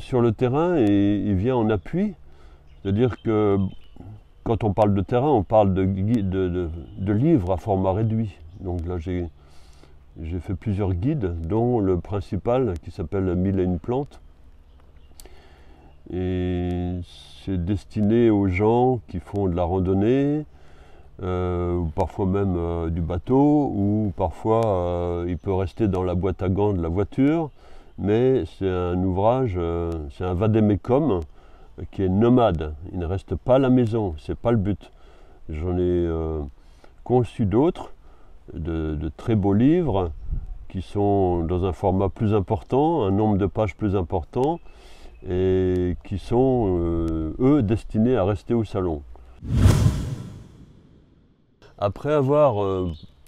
sur le terrain et il vient en appui. C'est-à-dire que quand on parle de terrain, on parle de livres à format réduit. Donc là, j'ai fait plusieurs guides, dont le principal qui s'appelle 1001 plantes. Et c'est destiné aux gens qui font de la randonnée, ou parfois même du bateau, ou parfois il peut rester dans la boîte à gants de la voiture. Mais c'est un ouvrage, c'est un vadémécum qui est nomade. Il ne reste pas à la maison, c'est pas le but. J'en ai conçu d'autres, de très beaux livres, qui sont dans un format plus important, un nombre de pages plus important, et qui sont, eux, destinés à rester au salon. Après avoir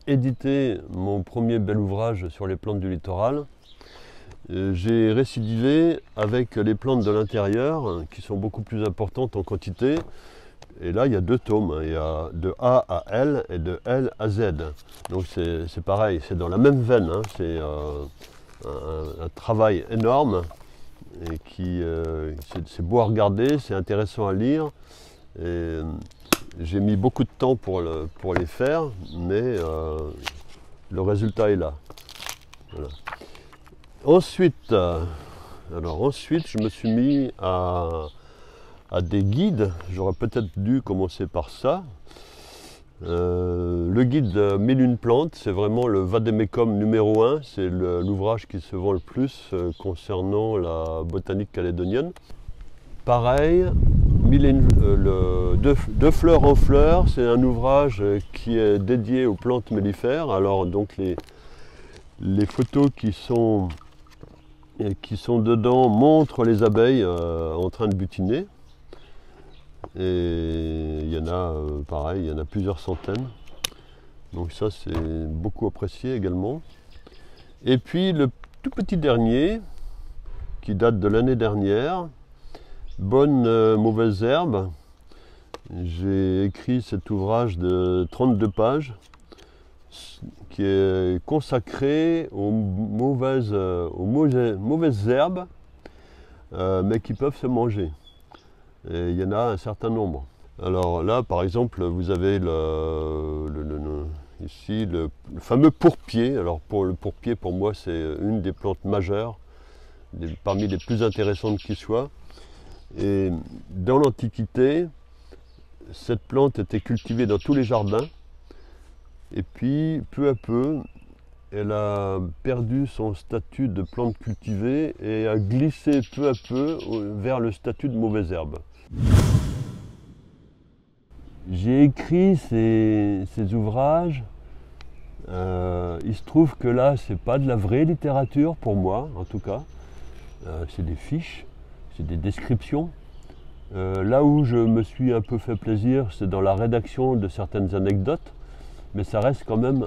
édité mon premier bel ouvrage sur les plantes du littoral, j'ai récidivé avec les plantes de l'intérieur, qui sont beaucoup plus importantes en quantité. Et là, il y a 2 tomes, il y a de A à L et de L à Z. Donc c'est pareil, c'est dans la même veine, hein. C'est un travail énorme et c'est beau à regarder, c'est intéressant à lire. J'ai mis beaucoup de temps pour les faire, mais le résultat est là. Voilà. Ensuite, je me suis mis à des guides. J'aurais peut-être dû commencer par ça. Le guide 1001 plantes, c'est vraiment le vadémécum numéro 1. C'est l'ouvrage qui se vend le plus concernant la botanique calédonienne. Pareil, de fleur en fleur, c'est un ouvrage qui est dédié aux plantes mellifères. Alors donc les photos qui sont dedans montrent les abeilles en train de butiner. Et il y en a, pareil, il y en a plusieurs centaines. Donc ça, c'est beaucoup apprécié également. Et puis le tout petit dernier, qui date de l'année dernière, Bonnes mauvaises herbes. J'ai écrit cet ouvrage de 32 pages, qui est consacré aux mauvaises herbes, mais qui peuvent se manger. Et il y en a un certain nombre. Alors là, par exemple, vous avez ici le fameux pourpier. Alors le pourpier, pour moi, c'est une des plantes majeures, parmi les plus intéressantes qui soient. Et dans l'Antiquité, cette plante était cultivée dans tous les jardins. Et puis, peu à peu, elle a perdu son statut de plante cultivée et a glissé peu à peu vers le statut de mauvaise herbe. J'ai écrit ces ouvrages. Il se trouve que là, c'est pas de la vraie littérature pour moi, en tout cas. C'est des fiches, c'est des descriptions. Là où je me suis un peu fait plaisir, c'est dans la rédaction de certaines anecdotes, mais ça reste quand même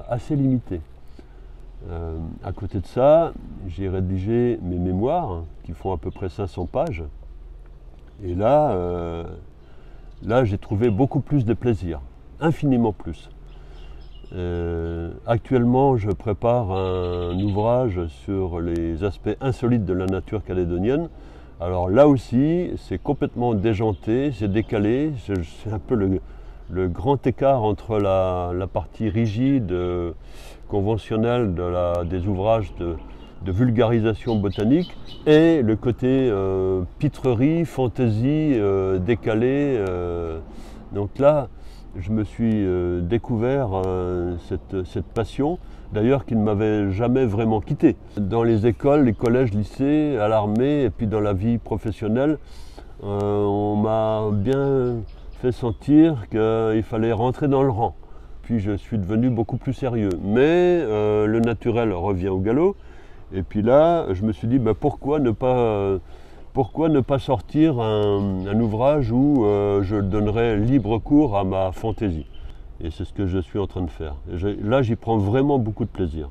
assez limité. À côté de ça, j'ai rédigé mes mémoires, qui font à peu près 500 pages. Et là, j'ai trouvé beaucoup plus de plaisir, infiniment plus. Actuellement, je prépare un ouvrage sur les aspects insolites de la nature calédonienne. Alors là aussi, c'est complètement déjanté, c'est décalé, c'est un peu le grand écart entre la partie rigide, conventionnelle des ouvrages de vulgarisation botanique et le côté pitrerie, fantaisie, décalé. Donc là, je me suis découvert cette passion, d'ailleurs qui ne m'avait jamais vraiment quitté. Dans les écoles, les collèges, lycées, à l'armée et puis dans la vie professionnelle, on m'a bien fait sentir qu'il fallait rentrer dans le rang. Puis je suis devenu beaucoup plus sérieux. Mais le naturel revient au galop. Et puis là, je me suis dit, pourquoi ne pas sortir un ouvrage où je donnerais libre cours à ma fantaisie. Et c'est ce que je suis en train de faire. Et là, j'y prends vraiment beaucoup de plaisir.